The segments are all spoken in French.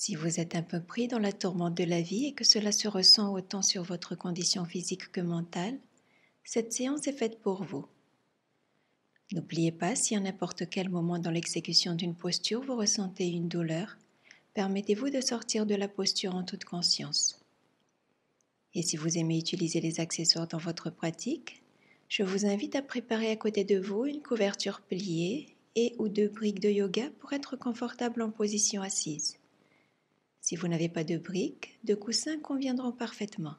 Si vous êtes un peu pris dans la tourmente de la vie et que cela se ressent autant sur votre condition physique que mentale, cette séance est faite pour vous. N'oubliez pas, si à n'importe quel moment dans l'exécution d'une posture vous ressentez une douleur, permettez-vous de sortir de la posture en toute conscience. Et si vous aimez utiliser les accessoires dans votre pratique, je vous invite à préparer à côté de vous une couverture pliée et ou deux briques de yoga pour être confortable en position assise. Si vous n'avez pas de briques, deux coussins conviendront parfaitement.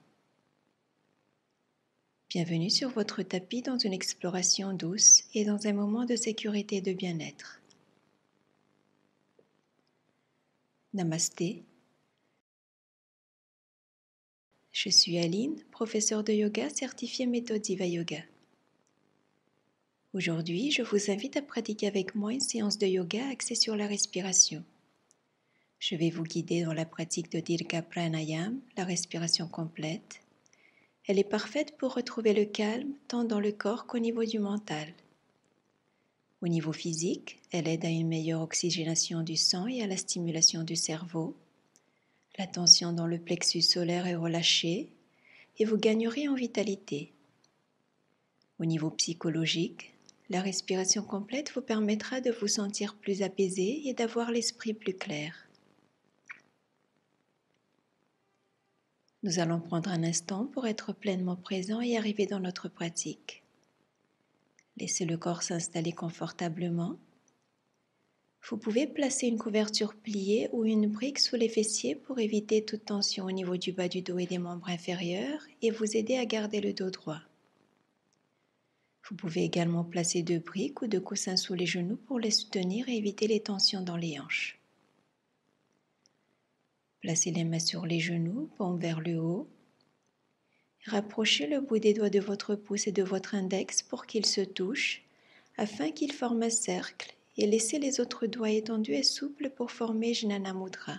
Bienvenue sur votre tapis dans une exploration douce et dans un moment de sécurité et de bien-être. Namasté. Je suis Aline, professeure de yoga certifiée méthode Diva Yoga. Aujourd'hui, je vous invite à pratiquer avec moi une séance de yoga axée sur la respiration. Je vais vous guider dans la pratique de Dirga Pranayam, la respiration complète. Elle est parfaite pour retrouver le calme tant dans le corps qu'au niveau du mental. Au niveau physique, elle aide à une meilleure oxygénation du sang et à la stimulation du cerveau. La tension dans le plexus solaire est relâchée et vous gagnerez en vitalité. Au niveau psychologique, la respiration complète vous permettra de vous sentir plus apaisé et d'avoir l'esprit plus clair. Nous allons prendre un instant pour être pleinement présent et arriver dans notre pratique. Laissez le corps s'installer confortablement. Vous pouvez placer une couverture pliée ou une brique sous les fessiers pour éviter toute tension au niveau du bas du dos et des membres inférieurs et vous aider à garder le dos droit. Vous pouvez également placer deux briques ou deux coussins sous les genoux pour les soutenir et éviter les tensions dans les hanches. Placez les mains sur les genoux, paume vers le haut. Rapprochez le bout des doigts de votre pouce et de votre index pour qu'ils se touchent afin qu'ils forment un cercle et laissez les autres doigts étendus et souples pour former Jnana Mudra.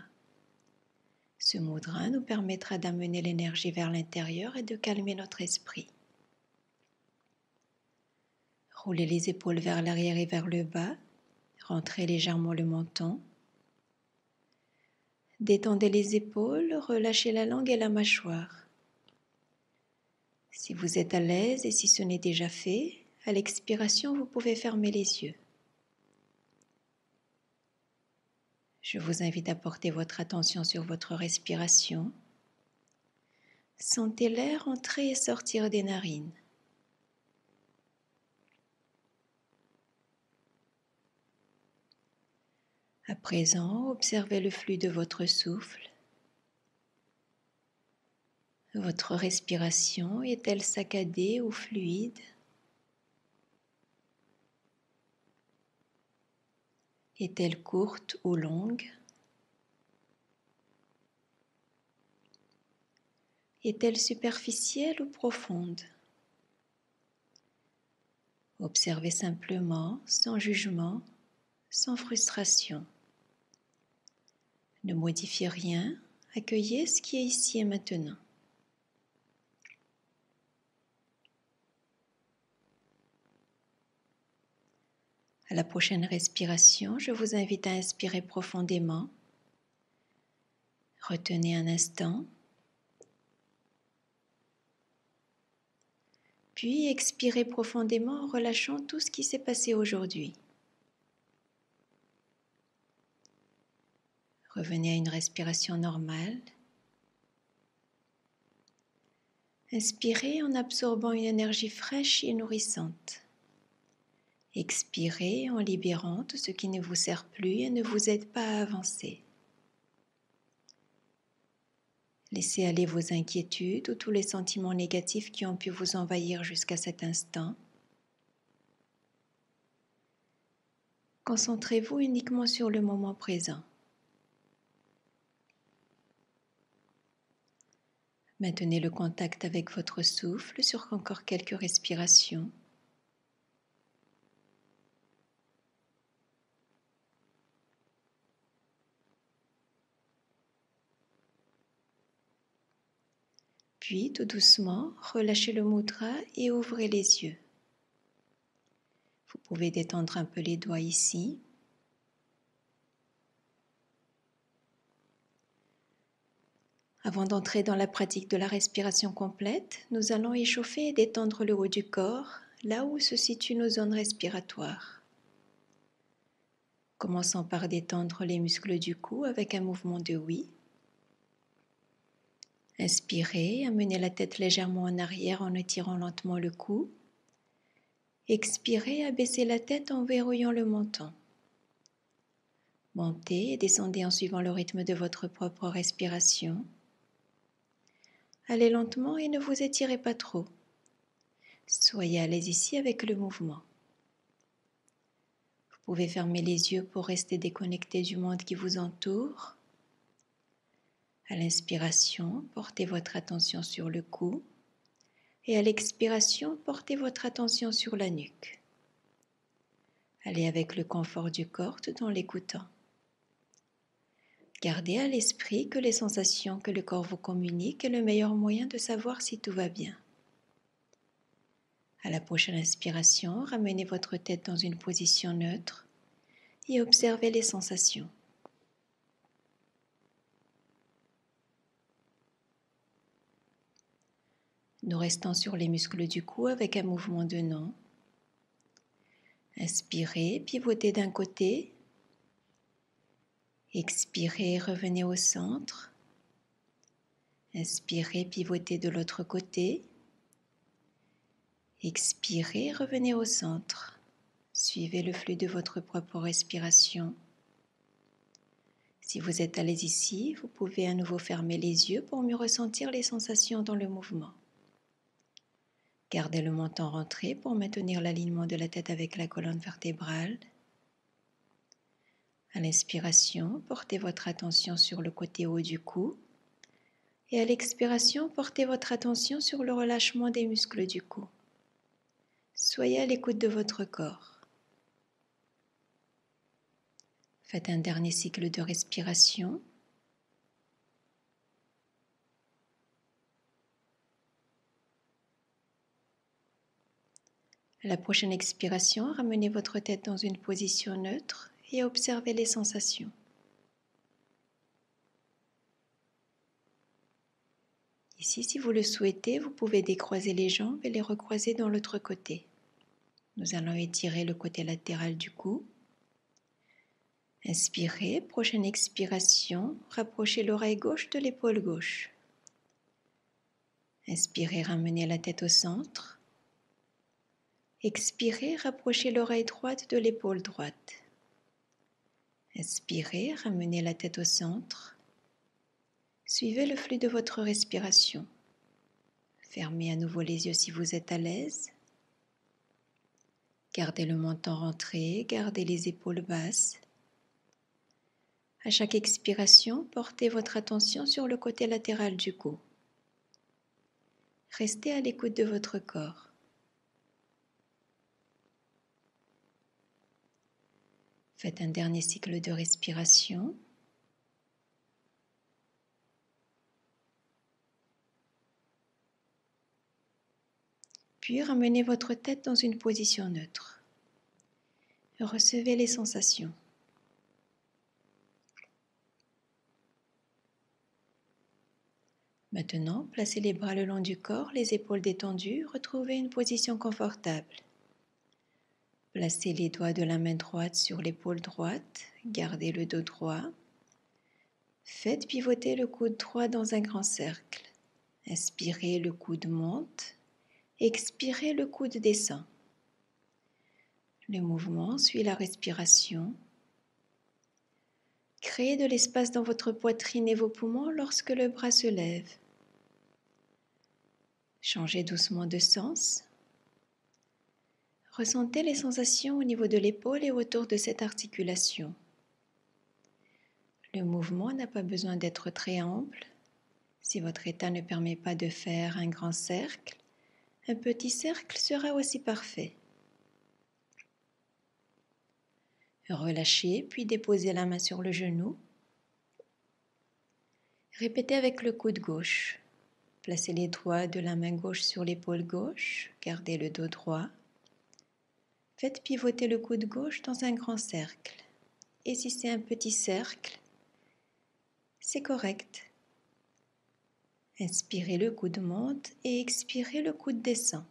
Ce mudra nous permettra d'amener l'énergie vers l'intérieur et de calmer notre esprit. Roulez les épaules vers l'arrière et vers le bas. Rentrez légèrement le menton. Détendez les épaules, relâchez la langue et la mâchoire. Si vous êtes à l'aise et si ce n'est déjà fait, à l'expiration, vous pouvez fermer les yeux. Je vous invite à porter votre attention sur votre respiration. Sentez l'air entrer et sortir des narines. À présent, observez le flux de votre souffle. Votre respiration est-elle saccadée ou fluide? Est-elle courte ou longue? Est-elle superficielle ou profonde? Observez simplement, sans jugement, sans frustration. Ne modifiez rien, accueillez ce qui est ici et maintenant. À la prochaine respiration, je vous invite à inspirer profondément. Retenez un instant. Puis expirez profondément en relâchant tout ce qui s'est passé aujourd'hui. Revenez à une respiration normale. Inspirez en absorbant une énergie fraîche et nourrissante. Expirez en libérant tout ce qui ne vous sert plus et ne vous aide pas à avancer. Laissez aller vos inquiétudes ou tous les sentiments négatifs qui ont pu vous envahir jusqu'à cet instant. Concentrez-vous uniquement sur le moment présent. Maintenez le contact avec votre souffle sur encore quelques respirations. Puis, tout doucement, relâchez le mudra et ouvrez les yeux. Vous pouvez détendre un peu les doigts ici. Avant d'entrer dans la pratique de la respiration complète, nous allons échauffer et détendre le haut du corps, là où se situent nos zones respiratoires. Commençons par détendre les muscles du cou avec un mouvement de oui. Inspirez, amenez la tête légèrement en arrière en étirant lentement le cou. Expirez, abaissez la tête en verrouillant le menton. Montez et descendez en suivant le rythme de votre propre respiration. Allez lentement et ne vous étirez pas trop. Soyez à l'aise ici avec le mouvement. Vous pouvez fermer les yeux pour rester déconnecté du monde qui vous entoure. À l'inspiration, portez votre attention sur le cou et à l'expiration, portez votre attention sur la nuque. Allez avec le confort du corps tout en l'écoutant. Gardez à l'esprit que les sensations que le corps vous communique est le meilleur moyen de savoir si tout va bien. À la prochaine inspiration, ramenez votre tête dans une position neutre et observez les sensations. Nous restons sur les muscles du cou avec un mouvement de nom. Inspirez, pivotez d'un côté. Expirez, revenez au centre. Inspirez, pivotez de l'autre côté. Expirez, revenez au centre. Suivez le flux de votre propre respiration. Si vous êtes à l'aise ici, vous pouvez à nouveau fermer les yeux pour mieux ressentir les sensations dans le mouvement. Gardez le menton rentré pour maintenir l'alignement de la tête avec la colonne vertébrale. À l'inspiration, portez votre attention sur le côté haut du cou. Et à l'expiration, portez votre attention sur le relâchement des muscles du cou. Soyez à l'écoute de votre corps. Faites un dernier cycle de respiration. À la prochaine expiration, ramenez votre tête dans une position neutre et observez les sensations. Ici, si vous le souhaitez, vous pouvez décroiser les jambes et les recroiser dans l'autre côté. Nous allons étirer le côté latéral du cou. Inspirez, prochaine expiration, rapprochez l'oreille gauche de l'épaule gauche. Inspirez, ramenez la tête au centre. Expirez, rapprochez l'oreille droite de l'épaule droite. Inspirez, ramenez la tête au centre. Suivez le flux de votre respiration. Fermez à nouveau les yeux si vous êtes à l'aise. Gardez le menton rentré, gardez les épaules basses. À chaque expiration, portez votre attention sur le côté latéral du cou. Restez à l'écoute de votre corps. Faites un dernier cycle de respiration. Puis ramenez votre tête dans une position neutre. Recevez les sensations. Maintenant, placez les bras le long du corps, les épaules détendues, retrouvez une position confortable. Placez les doigts de la main droite sur l'épaule droite, gardez le dos droit. Faites pivoter le coude droit dans un grand cercle. Inspirez, le coude monte. Expirez, le coude descend. Le mouvement suit la respiration. Créez de l'espace dans votre poitrine et vos poumons lorsque le bras se lève. Changez doucement de sens. Ressentez les sensations au niveau de l'épaule et autour de cette articulation. Le mouvement n'a pas besoin d'être très ample. Si votre état ne permet pas de faire un grand cercle, un petit cercle sera aussi parfait. Relâchez, puis déposez la main sur le genou. Répétez avec le coude gauche. Placez les doigts de la main gauche sur l'épaule gauche, gardez le dos droit. Faites pivoter le coude gauche dans un grand cercle. Et si c'est un petit cercle, c'est correct. Inspirez, le coude monte et expirez, le coude descend.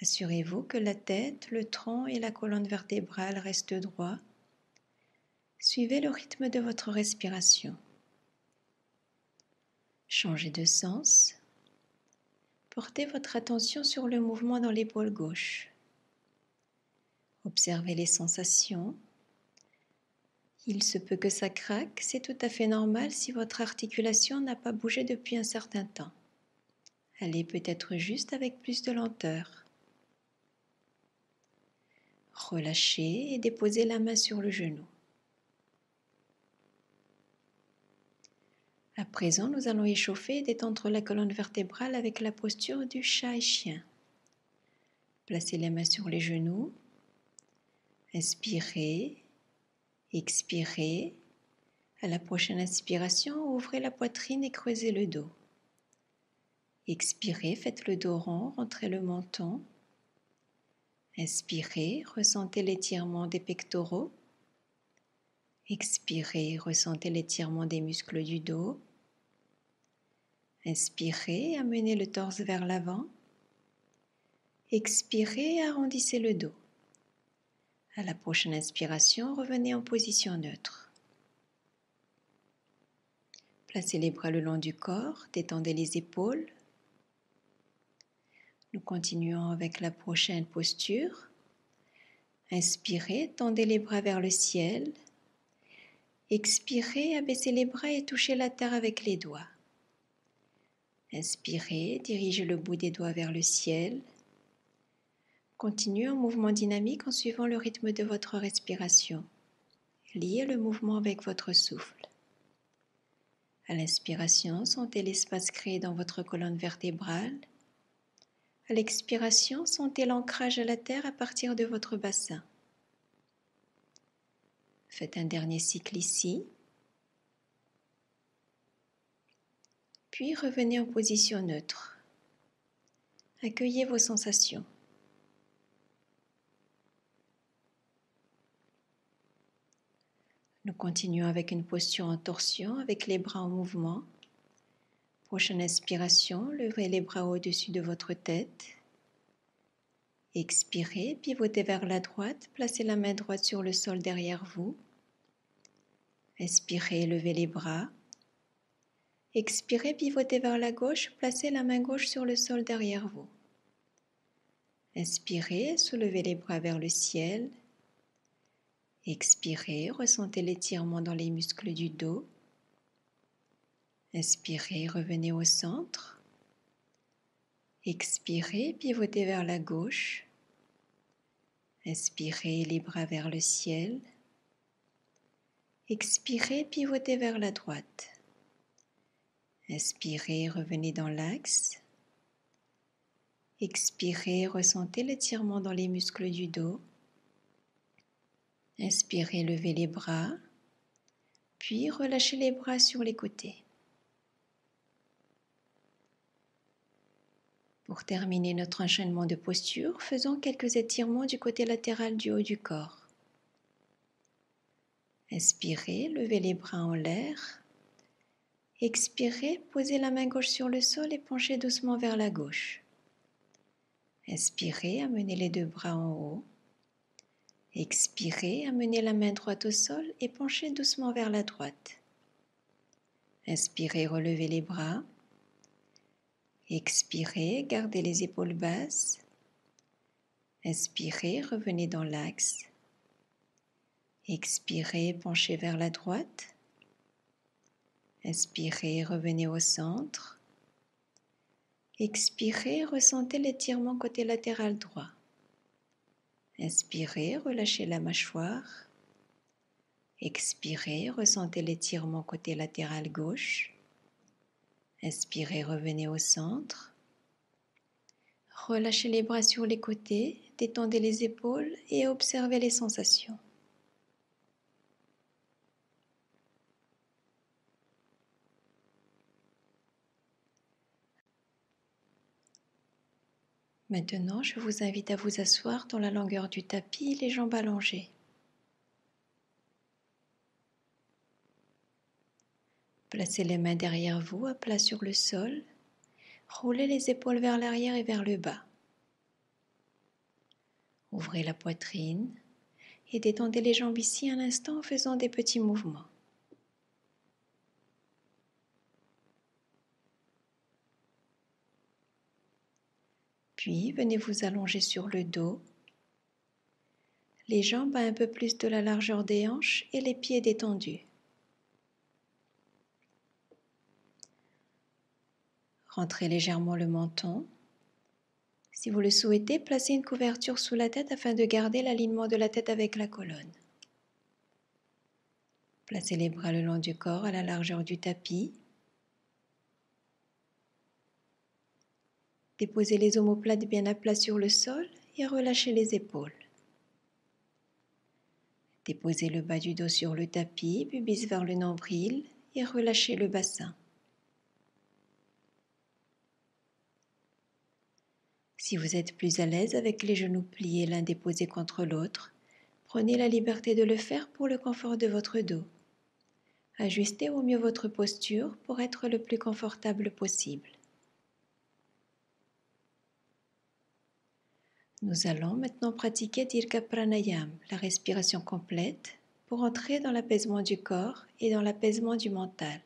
Assurez-vous que la tête, le tronc et la colonne vertébrale restent droits. Suivez le rythme de votre respiration. Changez de sens. Portez votre attention sur le mouvement dans l'épaule gauche. Observez les sensations. Il se peut que ça craque, c'est tout à fait normal si votre articulation n'a pas bougé depuis un certain temps. Allez peut-être juste avec plus de lenteur. Relâchez et déposez la main sur le genou. À présent, nous allons échauffer et détendre la colonne vertébrale avec la posture du chat et chien. Placez les mains sur les genoux. Inspirez, expirez. À la prochaine inspiration, ouvrez la poitrine et creusez le dos. Expirez, faites le dos rond, rentrez le menton. Inspirez, ressentez l'étirement des pectoraux. Expirez, ressentez l'étirement des muscles du dos. Inspirez, amenez le torse vers l'avant. Expirez, arrondissez le dos. À la prochaine inspiration, revenez en position neutre. Placez les bras le long du corps, détendez les épaules. Nous continuons avec la prochaine posture. Inspirez, tendez les bras vers le ciel. Expirez, abaissez les bras et touchez la terre avec les doigts. Inspirez, dirigez le bout des doigts vers le ciel. Continuez en mouvement dynamique en suivant le rythme de votre respiration. Liez le mouvement avec votre souffle. À l'inspiration, sentez l'espace créé dans votre colonne vertébrale. À l'expiration, sentez l'ancrage à la terre à partir de votre bassin. Faites un dernier cycle ici. Puis revenez en position neutre. Accueillez vos sensations. Nous continuons avec une posture en torsion avec les bras en mouvement. Prochaine inspiration, levez les bras au-dessus de votre tête. Expirez, pivotez vers la droite, placez la main droite sur le sol derrière vous. Inspirez, levez les bras. Expirez, pivotez vers la gauche, placez la main gauche sur le sol derrière vous. Inspirez, soulevez les bras vers le ciel. Expirez, ressentez l'étirement dans les muscles du dos. Inspirez, revenez au centre. Expirez, pivotez vers la gauche. Inspirez, les bras vers le ciel. Expirez, pivotez vers la droite. Inspirez, revenez dans l'axe. Expirez, ressentez l'étirement dans les muscles du dos. Inspirez, levez les bras, puis relâchez les bras sur les côtés. Pour terminer notre enchaînement de postures, faisons quelques étirements du côté latéral du haut du corps. Inspirez, levez les bras en l'air. Expirez, posez la main gauche sur le sol et penchez doucement vers la gauche. Inspirez, amenez les deux bras en haut. Expirez, amenez la main droite au sol et penchez doucement vers la droite. Inspirez, relevez les bras. Expirez, gardez les épaules basses. Inspirez, revenez dans l'axe. Expirez, penchez vers la droite. Inspirez, revenez au centre. Expirez, ressentez l'étirement côté latéral droit. Inspirez, relâchez la mâchoire. Expirez, ressentez l'étirement côté latéral gauche. Inspirez, revenez au centre. Relâchez les bras sur les côtés, détendez les épaules et observez les sensations. Maintenant, je vous invite à vous asseoir dans la longueur du tapis, les jambes allongées. Placez les mains derrière vous, à plat sur le sol. Roulez les épaules vers l'arrière et vers le bas. Ouvrez la poitrine et détendez les jambes ici un instant en faisant des petits mouvements. Puis, venez vous allonger sur le dos, les jambes à un peu plus de la largeur des hanches et les pieds détendus. Rentrez légèrement le menton. Si vous le souhaitez, placez une couverture sous la tête afin de garder l'alignement de la tête avec la colonne. Placez les bras le long du corps à la largeur du tapis. Déposez les omoplates bien à plat sur le sol et relâchez les épaules. Déposez le bas du dos sur le tapis, pubis vers le nombril et relâchez le bassin. Si vous êtes plus à l'aise avec les genoux pliés l'un déposé contre l'autre, prenez la liberté de le faire pour le confort de votre dos. Ajustez au mieux votre posture pour être le plus confortable possible. Nous allons maintenant pratiquer Dirga Pranayam, la respiration complète, pour entrer dans l'apaisement du corps et dans l'apaisement du mental.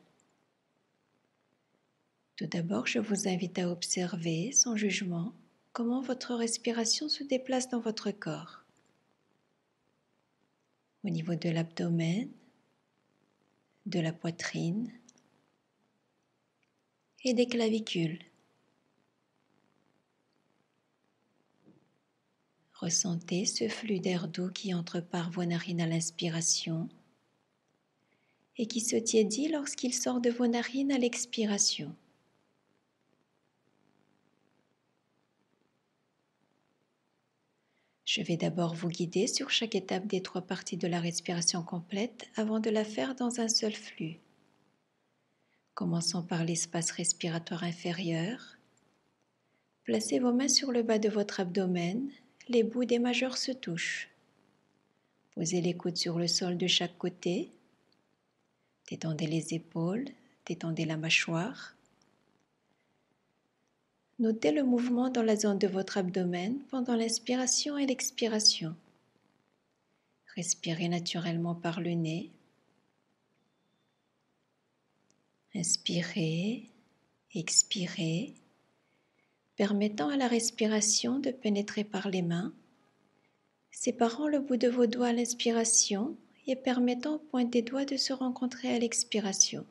Tout d'abord, je vous invite à observer, sans jugement, comment votre respiration se déplace dans votre corps. Au niveau de l'abdomen, de la poitrine et des clavicules. Ressentez ce flux d'air doux qui entre par vos narines à l'inspiration et qui se tiédit lorsqu'il sort de vos narines à l'expiration. Je vais d'abord vous guider sur chaque étape des 3 parties de la respiration complète avant de la faire dans un seul flux. Commençons par l'espace respiratoire inférieur. Placez vos mains sur le bas de votre abdomen, les bouts des majeurs se touchent. Posez les coudes sur le sol de chaque côté. Détendez les épaules, détendez la mâchoire. Notez le mouvement dans la zone de votre abdomen pendant l'inspiration et l'expiration. Respirez naturellement par le nez. Inspirez, expirez, permettant à la respiration de pénétrer par les mains, séparant le bout de vos doigts à l'inspiration et permettant aux pointes des doigts de se rencontrer à l'expiration.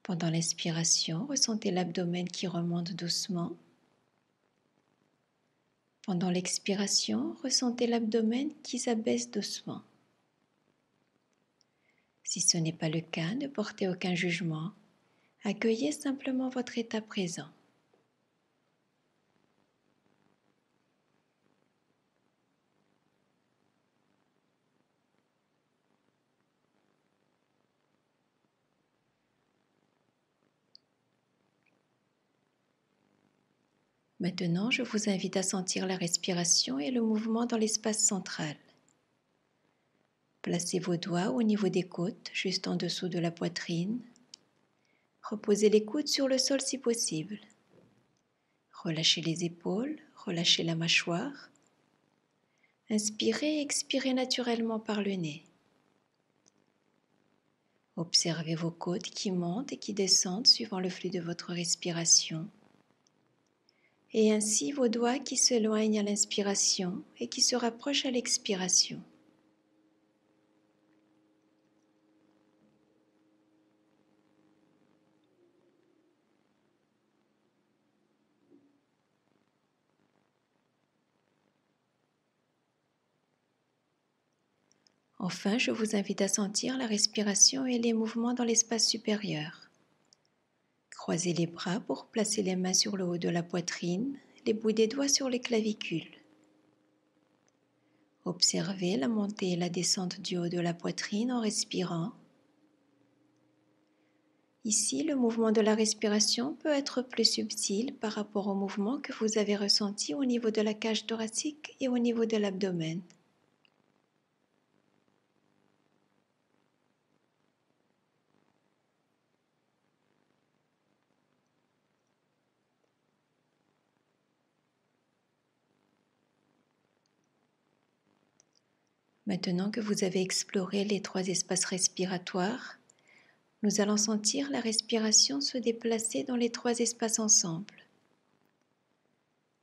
Pendant l'inspiration, ressentez l'abdomen qui remonte doucement. Pendant l'expiration, ressentez l'abdomen qui s'abaisse doucement. Si ce n'est pas le cas, ne portez aucun jugement. Accueillez simplement votre état présent. Maintenant, je vous invite à sentir la respiration et le mouvement dans l'espace central. Placez vos doigts au niveau des côtes, juste en dessous de la poitrine. Reposez les coudes sur le sol si possible. Relâchez les épaules, relâchez la mâchoire. Inspirez et expirez naturellement par le nez. Observez vos côtes qui montent et qui descendent suivant le flux de votre respiration. Et ainsi vos doigts qui s'éloignent à l'inspiration et qui se rapprochent à l'expiration. Enfin, je vous invite à sentir la respiration et les mouvements dans l'espace supérieur. Croisez les bras pour placer les mains sur le haut de la poitrine, les bouts des doigts sur les clavicules. Observez la montée et la descente du haut de la poitrine en respirant. Ici, le mouvement de la respiration peut être plus subtil par rapport au mouvement que vous avez ressenti au niveau de la cage thoracique et au niveau de l'abdomen. Maintenant que vous avez exploré les 3 espaces respiratoires, nous allons sentir la respiration se déplacer dans les 3 espaces ensemble.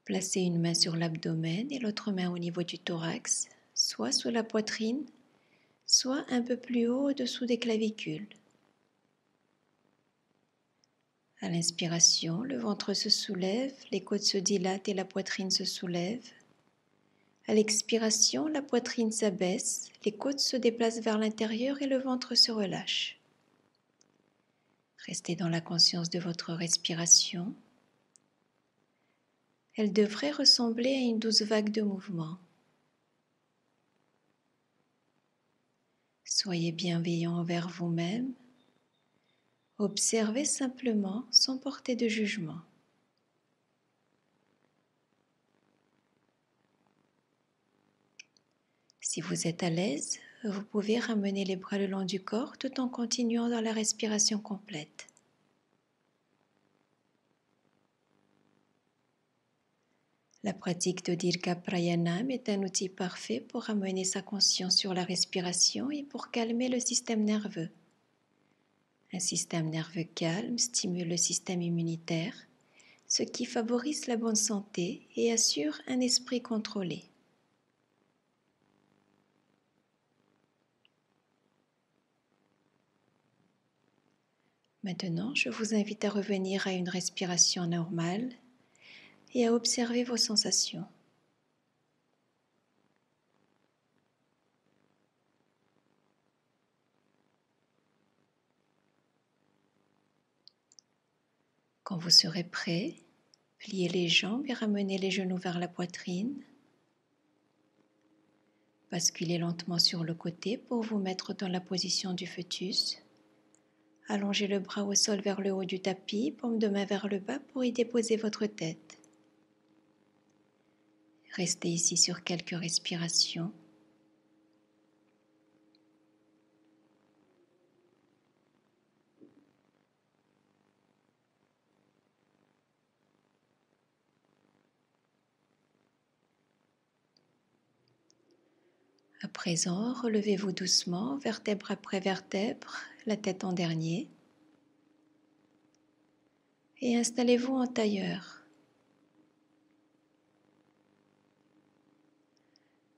Placez une main sur l'abdomen et l'autre main au niveau du thorax, soit sous la poitrine, soit un peu plus haut au-dessous des clavicules. À l'inspiration, le ventre se soulève, les côtes se dilatent et la poitrine se soulève. À l'expiration, la poitrine s'abaisse, les côtes se déplacent vers l'intérieur et le ventre se relâche. Restez dans la conscience de votre respiration. Elle devrait ressembler à une douce vague de mouvement. Soyez bienveillant envers vous-même. Observez simplement sans porter de jugement. Si vous êtes à l'aise, vous pouvez ramener les bras le long du corps tout en continuant dans la respiration complète. La pratique de Dirga Pranayama est un outil parfait pour ramener sa conscience sur la respiration et pour calmer le système nerveux. Un système nerveux calme stimule le système immunitaire, ce qui favorise la bonne santé et assure un esprit contrôlé. Maintenant, je vous invite à revenir à une respiration normale et à observer vos sensations. Quand vous serez prêt, pliez les jambes et ramenez les genoux vers la poitrine. Basculez lentement sur le côté pour vous mettre dans la position du fœtus. Allongez le bras au sol vers le haut du tapis, paume de main vers le bas pour y déposer votre tête. Restez ici sur quelques respirations. À présent, relevez-vous doucement, vertèbre après vertèbre, la tête en dernier. Et installez-vous en tailleur.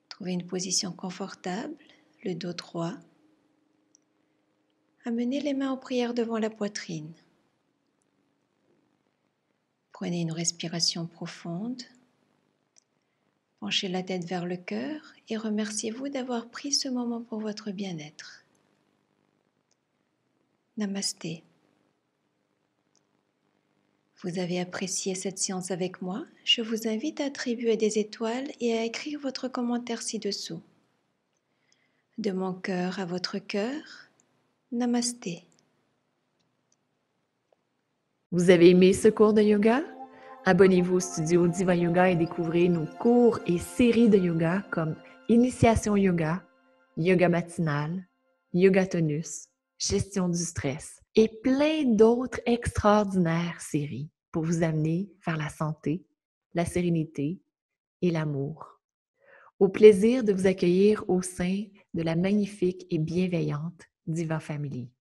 Trouvez une position confortable, le dos droit. Amenez les mains en prière devant la poitrine. Prenez une respiration profonde. Penchez la tête vers le cœur et remerciez-vous d'avoir pris ce moment pour votre bien-être. Namasté. Vous avez apprécié cette séance avec moi? Je vous invite à attribuer des étoiles et à écrire votre commentaire ci-dessous. De mon cœur à votre cœur, Namasté. Vous avez aimé ce cours de yoga? Abonnez-vous au studio Diva Yoga et découvrez nos cours et séries de yoga comme Initiation Yoga, Yoga matinal, Yoga tonus, Gestion du stress et plein d'autres extraordinaires séries pour vous amener vers la santé, la sérénité et l'amour. Au plaisir de vous accueillir au sein de la magnifique et bienveillante Diva Family.